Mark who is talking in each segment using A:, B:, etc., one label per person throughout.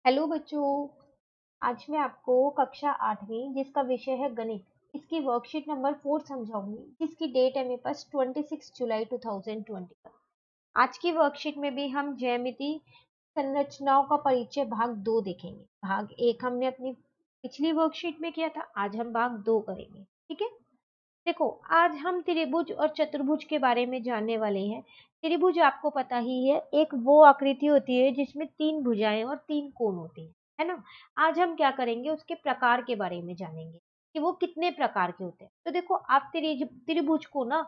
A: Hello बच्चों। आज मैं आपको कक्षा 8वीं जिसका विषय है गणित, इसकी वर्कशीट नंबर 4 समझाऊंगी, जिसकी डेट है मेरे पास 26 जुलाई 2020 का। आज की वर्कशीट में भी हम ज्यामिति संरचनाओं का परिचय भाग 2 देखेंगे। भाग 1 हमने अपनी पिछली वर्कशीट में किया था, आज हम भाग 2 करेंगे। ठीक है, देखो आज हम त्रिभुज और चतुर्भुज के बारे में जानने वाले हैं। त्रिभुज आपको पता ही है, एक वो आकृति होती है जिसमें 3 भुजाएं और 3 कोण होते हैं, है ना। आज हम क्या करेंगे, उसके प्रकार के बारे में जानेंगे कि वो कितने प्रकार के होते हैं। तो देखो आप त्रिभुज को ना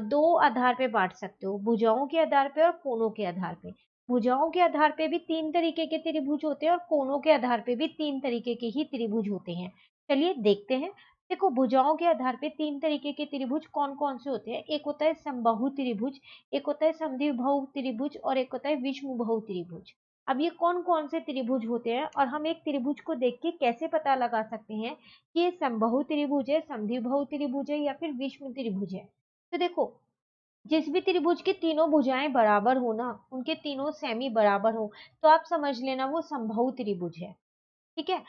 A: दो आधार पे बांट सकते हो, भुजाओं के आधार पे और कोणों के आधार पे। भुजाओं के आधार पे भी 3 तरीके के त्रिभुज होते हैं और कोणों के आधार पे भी 3 तरीके के ही त्रिभुज होते हैं। चलिए देखते हैं। देखो भुजाओं के आधार पे 3 तरीके के त्रिभुज कौन कौन से होते हैं। एक होता है समबाहु त्रिभुज, एक होता है समद्विबाहु त्रिभुज और एक होता है विषमबाहु त्रिभुज। अब ये कौन कौन से त्रिभुज होते हैं और हम एक त्रिभुज को देख के कैसे पता लगा सकते हैं कि ये समबाहु त्रिभुज है, समद्विबाहु त्रिभुज है या फिर विषम त्रिभुज है। तो देखो जिस भी त्रिभुज की तीनों भुजाएं बराबर हो ना, उनके तीनों सेमी बराबर हो, तो आप समझ लेना वो समबाहु त्रिभुज है। ठीक है,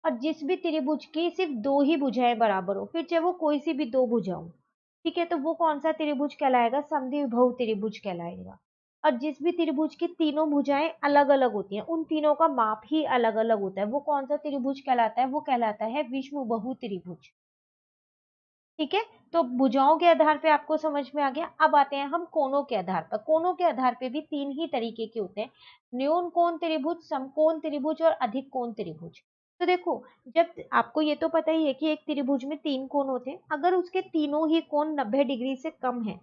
A: और जिस भी त्रिभुज की सिर्फ 2 ही भुजाएं बराबर हो, फिर चाहे वो कोई सी भी 2 भुजा हो, ठीक है, तो वो कौन सा त्रिभुज कहलाएगा, समद्विबाहु त्रिभुज कहलाएगा। और जिस भी त्रिभुज की तीनों भुजाएं अलग अलग होती हैं, उन तीनों का माप ही अलग अलग होता है, वो कौन सा त्रिभुज कहलाता है, वो कहलाता है विषमबाहु त्रिभुज। ठीक है, तो भुजाओं के आधार पे आपको समझ में आ गया। अब आते हैं हम कोणों के आधार पर। कोणों के आधार पे भी 3 ही तरीके के होते हैं, न्यून कोण त्रिभुज, समकोण त्रिभुज और अधिक कोण त्रिभुज। तो देखो जब आपको ये तो पता ही है कि एक त्रिभुज में 3 कोण होते हैं, अगर उसके तीनों ही कोण 90 डिग्री से कम है,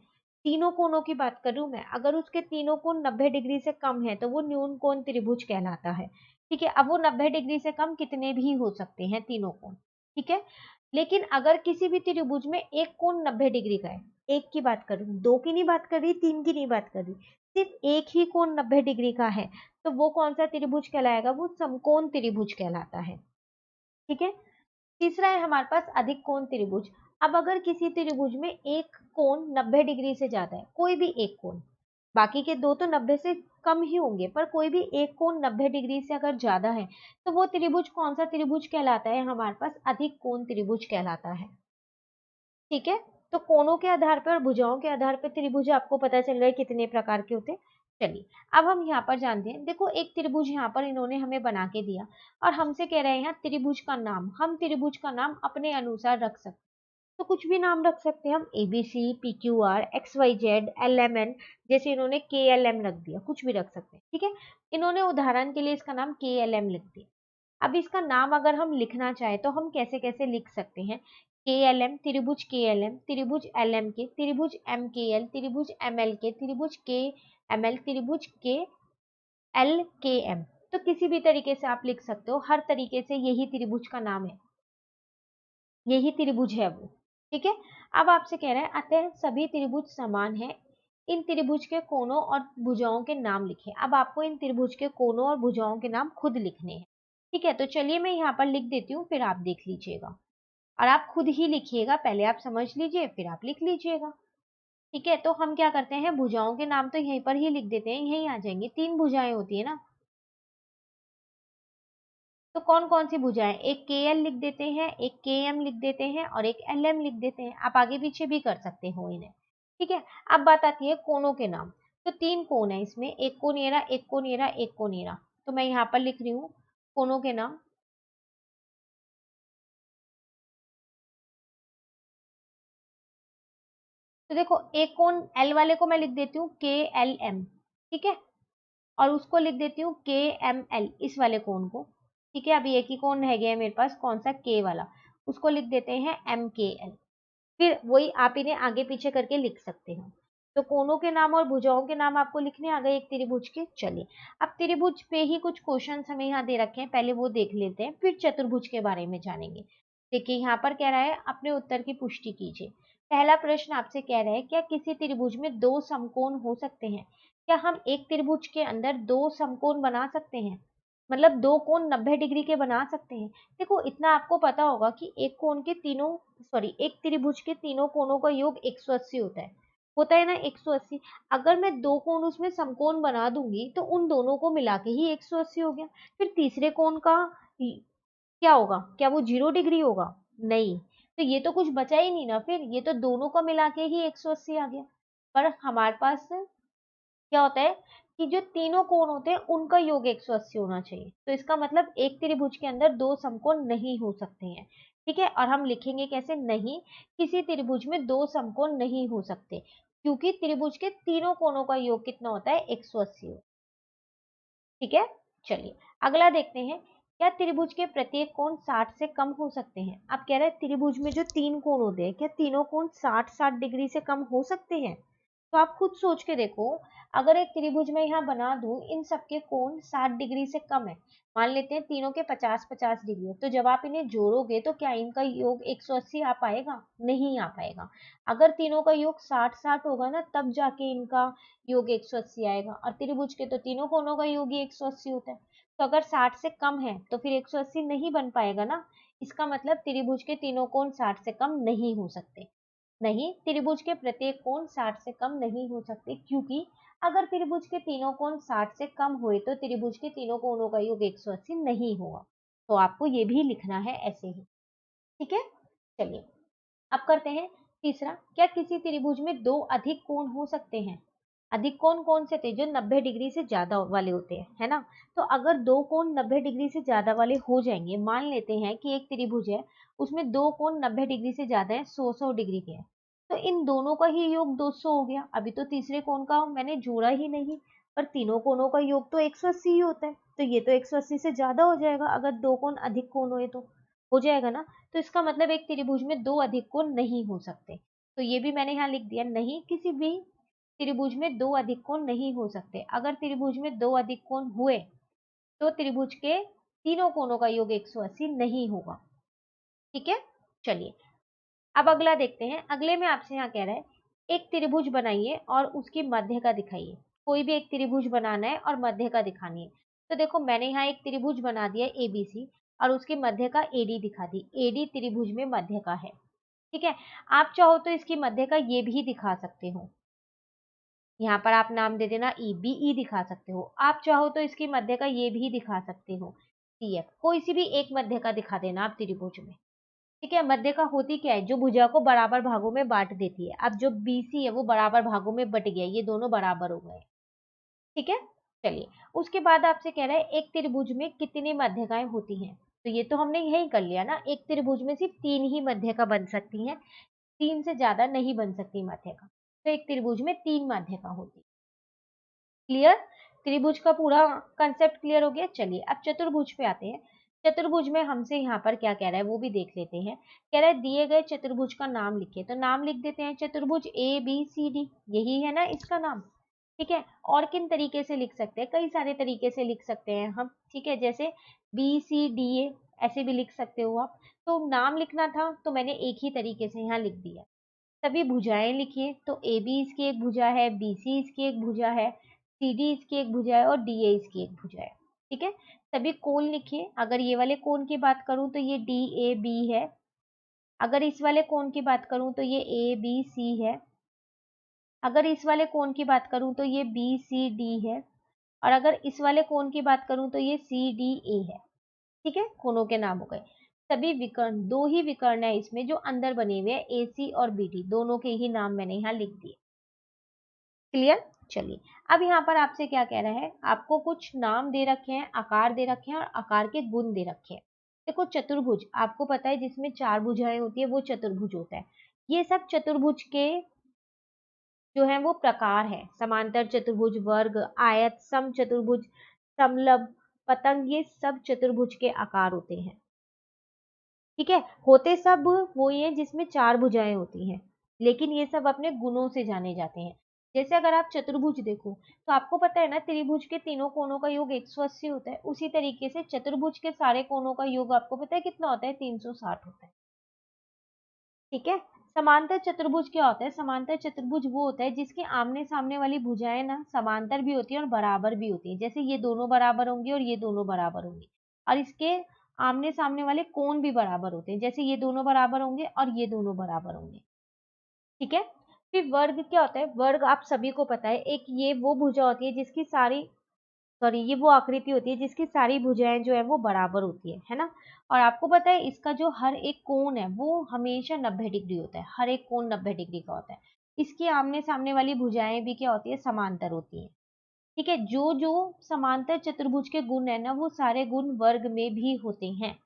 A: तीनों कोणों की बात कर रही हूं मैं, अगर उसके तीनों कोण 90 डिग्री से कम है तो वो न्यून कोण त्रिभुज कहलाता है। ठीक है, अब वो 90 डिग्री से कम कितने भी हो सकते हैं तीनों कोण। ठीक है, लेकिन अगर किसी भी त्रिभुज में एक कोण 90 डिग्री का है, एक की बात कर रही हूँ, 2 की नहीं बात कर रही, 3 की नहीं बात कर रही, सिर्फ एक ही कोण 90 डिग्री का है, तो वो कौन सा त्रिभुज कहलाएगा, वो समकोण त्रिभुज कहलाता है। ठीक है, तीसरा है हमारे पास अधिक कोण त्रिभुज। अब अगर किसी त्रिभुज में एक कोण 90 डिग्री से ज्यादा है, कोई भी एक कोण, बाकी के दो तो 90 से कम ही होंगे, पर कोई भी एक कोण 90 डिग्री से अगर ज्यादा है, तो वो त्रिभुज कौन सा त्रिभुज कहलाता है, हमारे पास अधिक कोण त्रिभुज कहलाता है। ठीक है, तो कोणों के आधार पर और भुजाओं के आधार पर त्रिभुज आपको पता चल रहा है कितने प्रकार के होते हैं। चलिए अब हम यहाँ पर जानते हैं। देखो एक त्रिभुज यहाँ पर इन्होंने हमें बना के दिया और हमसे कह रहे हैं यहाँ त्रिभुज का नाम, हम त्रिभुज का नाम अपने अनुसार रख सकते हैं। तो कुछ भी नाम रख सकते हैं हम, ABC, PQR, XYZ, LMN, जैसे इन्होंने KLM रख दिया, कुछ भी रख सकते हैं। ठीक है, इन्होंने उदाहरण के लिए इसका नाम KLM लिख दिया। अब इसका नाम अगर हम लिखना चाहे तो हम कैसे कैसे लिख सकते हैं। KLM, त्रिभुज KLM, त्रिभुज LMK, त्रिभुज MKL, त्रिभुज MLK, त्रिभुज KML, त्रिभुज KLKM। तो किसी भी तरीके से आप लिख सकते हो, हर तरीके से यही त्रिभुज का नाम है, यही त्रिभुज है वो। ठीक है, अब आपसे कह रहा है अतः सभी त्रिभुज समान है, इन त्रिभुज के कोणों और भुजाओं के नाम लिखें। अब आपको इन त्रिभुज के कोणों और भुजाओं के नाम खुद लिखने हैं। ठीक है, तो चलिए मैं यहाँ पर लिख देती हूँ, फिर आप देख लीजिएगा और आप खुद ही लिखिएगा, पहले आप समझ लीजिए फिर आप लिख लीजिएगा। ठीक है, तो हम क्या करते हैं, भुजाओं के नाम तो यहीं पर ही लिख देते हैं, यहीं आ जाएंगे। 3 भुजाएं होती है ना, तो कौन कौन सी भुजाएं, एक KL लिख देते हैं, एक KM लिख देते हैं और एक LM लिख देते हैं। आप आगे पीछे भी कर सकते हो इन्हें। ठीक है, अब बात आती है कोणों के नाम। तो 3 कोण है इसमें, एक कोण ये रहा, एक कोण ये रहा, एक कोण ये रहा। तो मैं यहाँ पर लिख रही हूँ कोणों के नाम। तो देखो एक कोण L वाले को मैं लिख देती हूँ KLM। ठीक है, और उसको लिख देती हूँ KML, इस वाले कोण को। ठीक है, अभी एक ही कोण रह गया है मेरे पास, कौन सा, K वाला, उसको लिख देते हैं MKL। फिर वही आप इन्हें आगे पीछे करके लिख सकते हो। तो कोनों के नाम और भुजाओं के नाम आपको लिखने आ गए एक त्रिभुज के। चलिए अब त्रिभुज पे ही कुछ क्वेश्चन हमें यहाँ दे रखे हैं, पहले वो देख लेते हैं, फिर चतुर्भुज के बारे में जानेंगे। देखिए यहाँ पर कह रहा है अपने उत्तर की पुष्टि कीजिए। पहला प्रश्न आपसे कह रहा है क्या किसी त्रिभुज में 2 समकोण हो सकते हैं। क्या हम एक त्रिभुज के अंदर 2 समकोण बना सकते हैं, मतलब 2 कोण 90 डिग्री के बना सकते हैं। देखो इतना आपको पता होगा कि एक कोण के तीनों, सॉरी, एक त्रिभुज के तीनों कोणों का योग 180 होता है। होता है ना 180। अगर मैं दो कोण उसमें समकोण बना दूंगी तो उन दोनों को मिला के ही 180 हो गया। फिर तीसरे कोण का क्या होगा, क्या वो 0 डिग्री होगा? नहीं। तो ये तो कुछ बचा ही नहीं ना, फिर ये तो दोनों का मिला के ही 180 आ गया। पर हमारे पास क्या होता है कि जो तीनों कोण होते हैं उनका योग 180 होना चाहिए। तो इसका मतलब एक त्रिभुज के अंदर दो समकोण नहीं हो सकते हैं। ठीक है, और हम लिखेंगे कैसे? नहीं, किसी त्रिभुज में दो समकोण नहीं हो सकते, क्योंकि त्रिभुज के तीनों कोणों का योग कितना होता है? 180। ठीक है, चलिए अगला देखते हैं। क्या त्रिभुज के प्रत्येक कोण 60 से कम हो सकते हैं? आप कह रहे हैं त्रिभुज में जो तीन कोण होते हैं, क्या तीनों कोण 60-60 डिग्री से कम हो सकते हैं? तो आप खुद सोच के देखो, अगर एक त्रिभुज मैं यहाँ बना दूं, इन सबके कोण 60 डिग्री से कम है, मान लेते हैं तीनों के 50-50 डिग्री है, तो जब आप इन्हें जोड़ोगे तो क्या इनका योग 180 आ पाएगा? नहीं आ पाएगा। अगर तीनों का योग 60-60 होगा ना, तब जाके इनका योग 180 आएगा, और त्रिभुज के तो तीनों कोणों का योग ही 180 होता है। तो अगर 60 से कम है तो फिर 180 नहीं बन पाएगा ना। इसका मतलब त्रिभुज के तीनों कोण 60 से कम नहीं हो सकते। नहीं, त्रिभुज के प्रत्येक कोण 60 से कम नहीं हो सकते, क्योंकि अगर त्रिभुज के तीनों कोण 60 से कम हुए तो त्रिभुज के तीनों कोणों का योग 180 नहीं होगा। तो आपको ये भी लिखना है ऐसे ही। ठीक है, चलिए अब करते हैं तीसरा। क्या किसी त्रिभुज में दो अधिक कोण हो सकते हैं? अधिक कोण कौन से थे? जो 90 डिग्री से ज्यादा वाले होते हैं, है ना। तो अगर दो कोण 90 डिग्री से ज्यादा वाले हो जाएंगे, मान लेते हैं कि एक त्रिभुज है, उसमें दो कोण 90 डिग्री से ज्यादा है, 100-100 डिग्री के हैं, तो इन दोनों का ही योग 200 हो गया। अभी तो तीसरे कोण का मैंने जोड़ा ही नहीं, पर तीनों कोणों का योग तो 180 ही होता है, तो ये तो 180 से ज्यादा हो जाएगा। अगर दो कोण अधिक कोण हुए तो हो जाएगा ना। तो इसका मतलब एक त्रिभुज में दो अधिक कोण नहीं हो सकते। तो ये भी मैंने यहाँ लिख दिया, नहीं, किसी भी त्रिभुज में दो अधिक कोण नहीं हो सकते। अगर त्रिभुज में दो अधिक कोण हुए तो त्रिभुज के तीनों कोणों का योग 180 नहीं होगा। ठीक है, चलिए अब अगला देखते हैं। अगले में आपसे यहाँ कह रहा है, एक त्रिभुज बनाइए और उसकी मध्य का दिखाइए। कोई भी एक त्रिभुज बनाना है और मध्य का दिखानी है। तो देखो मैंने यहाँ एक त्रिभुज बना दिया एबीसी और उसकी मध्य का एडी दिखा दी। एडी त्रिभुज में मध्य का है। ठीक है, आप चाहो तो इसकी मध्य का ये भी दिखा सकते हो, यहाँ पर आप नाम दे देना ई, बीई दिखा सकते हो। आप चाहो तो इसकी मध्य का ये भी दिखा सकते हो, सीएफ। कोई सी भी एक मध्य का दिखा देना आप त्रिभुज में। ठीक है, मध्य का होती क्या है? जो भुजा को बराबर भागों में बांट देती है। अब जो बीसी है वो बराबर भागों में बट गया, ये दोनों बराबर हो गए। ठीक है, चलिए उसके बाद आपसे कह रहा है, एक त्रिभुज में कितनी मध्यकाएं होती हैं? तो ये तो हमने यही कर लिया ना, एक त्रिभुज में सिर्फ तीन ही मध्यका बन सकती हैं, तीन से ज्यादा नहीं बन सकती मध्यका। तो एक त्रिभुज में तीन मध्यका होती। क्लियर? त्रिभुज का पूरा कंसेप्ट क्लियर हो गया। चलिए अब चतुर्भुज पे आते हैं। चतुर्भुज में हमसे यहाँ पर क्या कह रहा है वो भी देख लेते हैं। कह रहा है दिए गए चतुर्भुज का नाम लिखिए। तो नाम लिख देते हैं, चतुर्भुज ए बी सी डी, यही है ना इसका नाम। ठीक है, और किन तरीके से लिख सकते हैं? कई सारे तरीके से लिख सकते हैं हम। ठीक है, जैसे बी सी डी ए ऐसे भी लिख सकते हो आप। तो नाम लिखना था तो मैंने एक ही तरीके से यहाँ लिख दिया। सभी भुजाएं लिखिए। तो ए बी इसकी एक भुजा है, बी सी इसकी एक भुजा है, सी डी इसकी एक भुजा है और डी ए इसकी एक भुजा है। ठीक है, सभी कोण लिखिए। अगर ये वाले कोण की बात करूं तो ये डी ए बी है। अगर इस वाले कोण की बात करूं तो ये ए बी सी है। अगर इस वाले कोण की बात करूं तो ये बी सी डी है। और अगर इस वाले कोण की बात करूं तो ये सी डी ए है। ठीक है, कोणों के नाम हो गए। सभी विकर्ण, दो ही विकर्ण है इसमें जो अंदर बने हुए हैं, ए सी और बी डी, दोनों के ही नाम मैंने यहाँ लिख दिए। क्लियर? चलिए अब यहाँ पर आपसे क्या कह रहा है, आपको कुछ नाम दे रखे हैं, आकार दे रखे हैं और आकार के गुण दे रखे हैं। देखो चतुर्भुज आपको पता है जिसमें चार भुजाएं होती है वो चतुर्भुज होता है। ये सब चतुर्भुज के जो है वो प्रकार है। समांतर चतुर्भुज, वर्ग, आयत, सम चतुर्भुज, समलंब, पतंग, ये सब चतुर्भुज के आकार होते हैं। ठीक है, होते सब वो ही है जिसमें चार भुजाएं होती हैं, लेकिन ये सब अपने गुणों से जाने जाते हैं। जैसे अगर आप चतुर्भुज देखो तो आपको पता है ना, त्रिभुज के तीनों कोणों का योग 180 होता है। उसी तरीके से चतुर्भुज के सारे कोणों का योग आपको पता है कितना होता है? 360 होता है। ठीक है, समांतर चतुर्भुज क्या होता है? समांतर चतुर्भुज वो होता है जिसके आमने सामने वाली भुजाएं ना समांतर भी होती है और बराबर भी होती है। जैसे ये दोनों बराबर होंगे और ये दोनों बराबर होंगे, और इसके आमने सामने वाले कोण भी बराबर होते हैं। जैसे ये दोनों बराबर होंगे और ये दोनों बराबर होंगे। ठीक है, फिर वर्ग क्या होता है, वर्ग आप सभी को पता है, एक ये वो भुजा होती है जिसकी सारी, सॉरी ये वो आकृति होती है जिसकी सारी भुजाएं जो है वो बराबर होती है ना। और आपको पता है इसका जो हर एक कोण है वो हमेशा 90 डिग्री होता है, हर एक कोण 90 डिग्री का होता है। इसकी आमने सामने वाली भुजाएं भी क्या होती है, समांतर होती है। ठीक है, जो जो समांतर चतुर्भुज के गुण है ना वो सारे गुण वर्ग में भी होते हैं।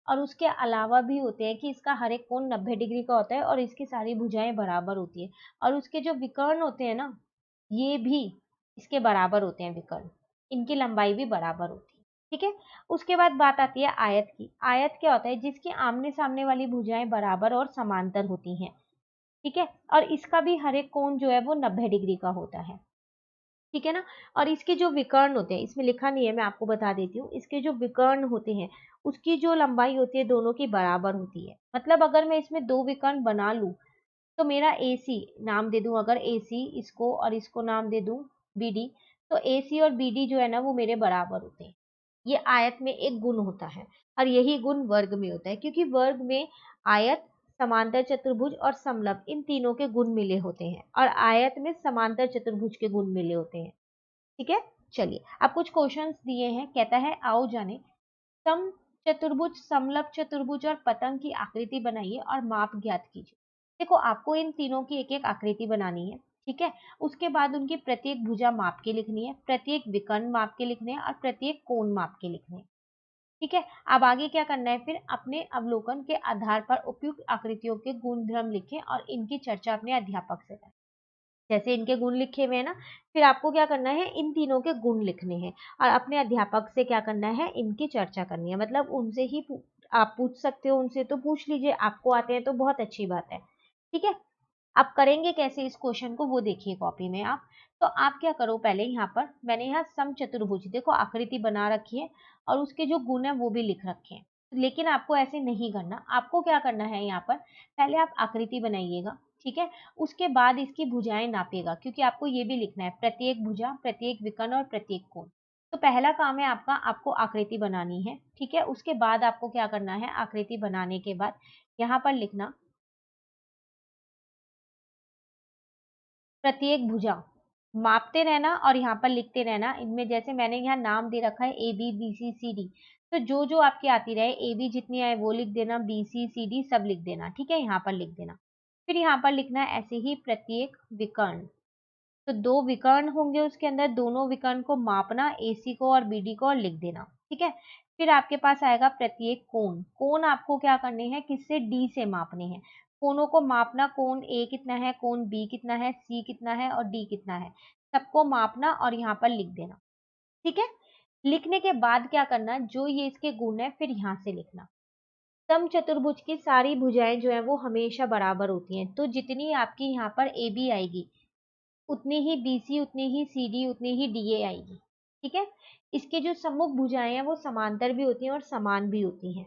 A: और उसके अलावा भी होते हैं कि इसका हर एक कोण 90 डिग्री का होता है और इसकी सारी भुजाएं बराबर होती है। और उसके जो विकर्ण होते हैं ना, ये भी इसके बराबर होते हैं विकर्ण, इनकी लंबाई भी बराबर होती है। ठीक है, उसके बाद बात आती है आयत की। आयत क्या होता है, जिसकी आमने सामने वाली भुजाएं बराबर और समांतर होती हैं। ठीक है, और इसका भी हर एक कोण जो है वो 90 डिग्री का होता है। ठीक है ना। और इसके जो विकर्ण होते हैं, इसमें लिखा नहीं है, मैं आपको बता देती हूँ, इसके जो विकर्ण होते हैं उसकी जो लंबाई होती है दोनों की बराबर होती है। मतलब अगर मैं इसमें दो विकर्ण बना लूं तो मेरा AC नाम दे दूं, अगर AC इसको और इसको नाम दे दूं BD, तो AC और BD जो है ना वो मेरे बराबर होते हैं। ये आयत में एक गुण होता है और यही गुण वर्ग में होता है, क्योंकि वर्ग में आयत, समांतर चतुर्भुज और समलंब इन तीनों के गुण मिले होते हैं और आयत में समांतर चतुर्भुज के गुण मिले होते हैं। ठीक है, चलिए अब कुछ क्वेश्चंस दिए हैं, कहता है आओ जाने, सम चतुर्भुज, समलंब चतुर्भुज और पतंग की आकृति बनाइए और माप ज्ञात कीजिए। देखो आपको इन तीनों की एक एक आकृति बनानी है। ठीक है, उसके बाद उनकी प्रत्येक भुजा माप के लिखनी है, प्रत्येक विकर्ण माप के लिखने हैं और प्रत्येक कोण माप के लिखने हैं। ठीक है, अब आगे क्या करना है, फिर अपने अवलोकन के आधार पर उपयुक्त आकृतियों के गुणधर्म लिखें और इनकी चर्चा अपने अध्यापक से करें। जैसे इनके गुण लिखे हुए हैं ना, फिर आपको क्या करना है, इन तीनों के गुण लिखने हैं और अपने अध्यापक से क्या करना है, इनकी चर्चा करनी है। मतलब उनसे ही आप पूछ सकते हो, उनसे तो पूछ लीजिए, आपको आते हैं तो बहुत अच्छी बात है। ठीक है, आप करेंगे कैसे इस क्वेश्चन को वो देखिए कॉपी में आप। तो आप क्या करो, पहले यहाँ पर मैंने यहाँ समचतुर्भुज देखो आकृति बना रखी है और उसके जो गुण है वो भी लिख रखे हैं। लेकिन आपको ऐसे नहीं करना, आपको क्या करना है, यहाँ पर पहले आप आकृति बनाइएगा। ठीक है, उसके बाद इसकी भुजाएं नापिएगा, क्योंकि आपको ये भी लिखना है प्रत्येक भुजा, प्रत्येक विकर्ण और प्रत्येक कोण। तो पहला काम है आपका, आपको आकृति बनानी है। ठीक है, उसके बाद आपको क्या करना है, आकृति बनाने के बाद यहाँ पर लिखना प्रत्येक भुजा, मापते रहना और यहाँ पर लिखते रहना। इनमें जैसे मैंने यहाँ नाम दे रखा है ABBCCD, तो जो जो आपकी आती रहे, AB जितनी आए वो लिख देना, BCCD सब लिख देना। ठीक है, यहाँ पर लिख देना। फिर यहाँ पर लिखना है ऐसे ही प्रत्येक विकर्ण, तो दो विकर्ण होंगे उसके अंदर, दोनों विकर्ण को मापना, AC को और BD को, और लिख देना। ठीक है, फिर आपके पास आएगा प्रत्येक कोण। कोण आपको क्या करने हैं, किससे, D से मापने हैं। कोणों को मापना, कोण A कितना है, कोण B कितना है, C कितना है और D कितना है, सबको मापना और यहाँ पर लिख देना। ठीक है, लिखने के बाद क्या करना, जो ये इसके गुण है फिर यहाँ से लिखना। समचतुर्भुज की सारी भुजाएं जो है वो हमेशा बराबर होती हैं, तो जितनी आपकी यहाँ पर AB आएगी उतनी ही BC, उतनी ही CD, उतनी ही DA आएगी। ठीक है, इसके जो सम्मुख भुजाएं हैं वो समांतर भी होती हैं और समान भी होती हैं।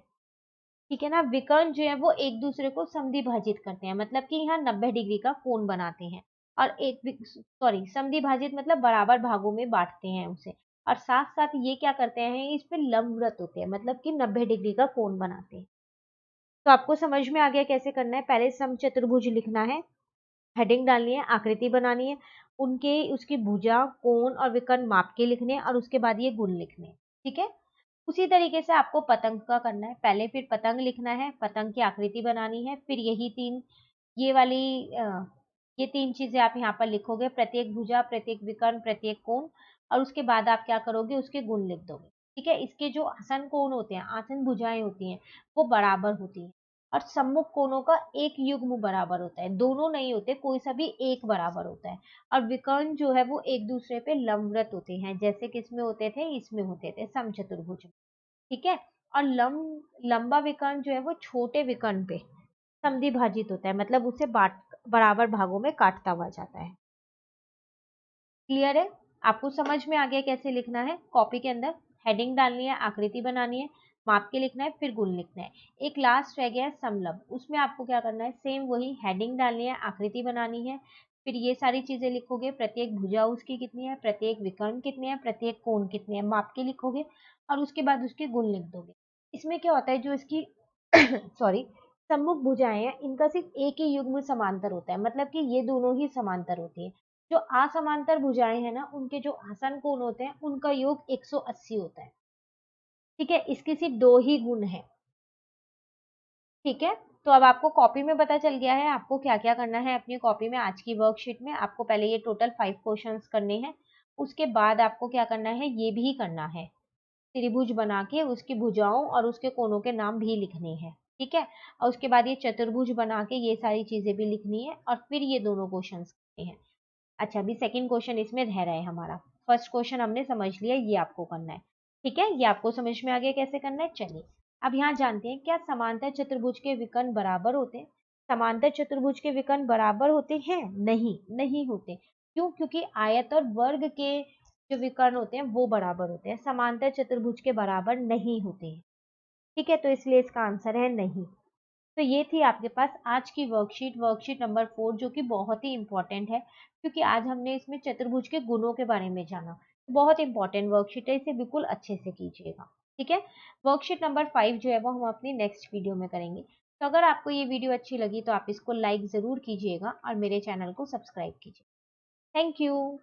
A: ठीक है ना, विकर्ण जो है वो एक दूसरे को समद्वि भाजित करते हैं, मतलब कि यहाँ 90 डिग्री का कोण बनाते हैं। और एक, सॉरी, समद्वि भाजित मतलब बराबर भागों में बांटते हैं उसे। और साथ साथ ये क्या करते हैं, इस पे लंबवत होते हैं, मतलब कि 90 डिग्री का कोण बनाते हैं। तो आपको समझ में आ गया कैसे करना है। पहले समचतुर्भुज लिखना है, हेडिंग डालनी है, आकृति बनानी है, उनके उसकी भुजा, कोण और विकर्ण माप के लिखने हैं और उसके बाद ये गुण लिखने हैं। ठीक है, उसी तरीके से आपको पतंग का करना है। पहले फिर पतंग लिखना है, पतंग की आकृति बनानी है, फिर यही तीन, ये वाली ये तीन चीजें आप यहाँ पर लिखोगे, प्रत्येक भुजा, प्रत्येक विकर्ण, प्रत्येक कोण, और उसके बाद आप क्या करोगे, उसके गुण लिख दोगे। ठीक है, इसके जो आसन कोण होते हैं, आसन भुजाएं होती हैं, वो बराबर होती हैं। और सम्मुख कोणों का एक युग्म बराबर होता है, दोनों नहीं होते, कोई सा भी एक बराबर होता है। और विकर्ण जो है वो एक दूसरे पे लंबवत होते हैं, जैसे किसमें होते थे, इसमें होते थे, समचतुर्भुज में। ठीक है, और लंबा विकर्ण जो है वो छोटे विकर्ण पे समद्वि भाजित होता है, मतलब उसे बांट, बराबर भागों में काटता हुआ जाता है। क्लियर है, आपको समझ में आ गया कैसे लिखना है। कॉपी के अंदर हेडिंग डालनी है, आकृति बनानी है, माप के लिखना है, फिर गुण लिखना है। एक लास्ट रह गया है समलंब, उसमें आपको क्या करना है, सेम वही हेडिंग डालनी है, आकृति बनानी है, फिर ये सारी चीजें लिखोगे, प्रत्येक भुजा उसकी कितनी है, प्रत्येक विकर्ण कितने हैं, प्रत्येक कोण कितने हैं, माप के लिखोगे और उसके बाद उसके गुण लिख दोगे। इसमें क्या होता है, जो इसकी सॉरी, सम्मुख भुजाएं हैं, इनका सिर्फ एक ही युग्म समांतर होता है, मतलब कि ये दोनों ही समांतर होती है। जो असमांतर भुजाएं हैं ना, उनके जो आसन कोण होते हैं उनका योग 180 होता है। ठीक है, इसके सिर्फ दो ही गुण है। ठीक है, तो अब आपको कॉपी में पता चल गया है आपको क्या क्या करना है अपनी कॉपी में। आज की वर्कशीट में आपको पहले ये टोटल 5 क्वेश्चंस करने हैं, उसके बाद आपको क्या करना है, ये भी करना है, त्रिभुज बना के उसकी भुजाओं और उसके कोनों के नाम भी लिखने हैं। ठीक है, और उसके बाद ये चतुर्भुज बना के ये सारी चीजें भी लिखनी है, और फिर ये दोनों क्वेश्चन करने हैं। अच्छा, अभी सेकंड क्वेश्चन इसमें रह रहा है हमारा। फर्स्ट क्वेश्चन हमने समझ लिया, ये आपको करना है। ठीक है, ये आपको समझ में आ गया कैसे करना है। चलिए अब यहाँ जानते हैं, क्या समांतर चतुर्भुज के विकर्ण बराबर होते हैं? समांतर चतुर्भुज के विकर्ण बराबर होते हैं? नहीं, नहीं होते। क्यों? क्योंकि आयत और वर्ग के जो विकर्ण होते हैं वो बराबर होते हैं, समांतर चतुर्भुज के बराबर नहीं होते हैं। ठीक है, तो इसलिए इसका आंसर है नहीं। तो ये थी आपके पास आज की वर्कशीट, वर्कशीट नंबर 4, जो कि बहुत ही इंपॉर्टेंट है, क्योंकि आज हमने इसमें चतुर्भुज के गुणों के बारे में जाना। बहुत इंपॉर्टेंट वर्कशीट है, इसे बिल्कुल अच्छे से कीजिएगा। ठीक है, वर्कशीट नंबर 5 जो है वो हम अपनी नेक्स्ट वीडियो में करेंगे। तो अगर आपको ये वीडियो अच्छी लगी तो आप इसको लाइक जरूर कीजिएगा और मेरे चैनल को सब्सक्राइब कीजिए। Thank you.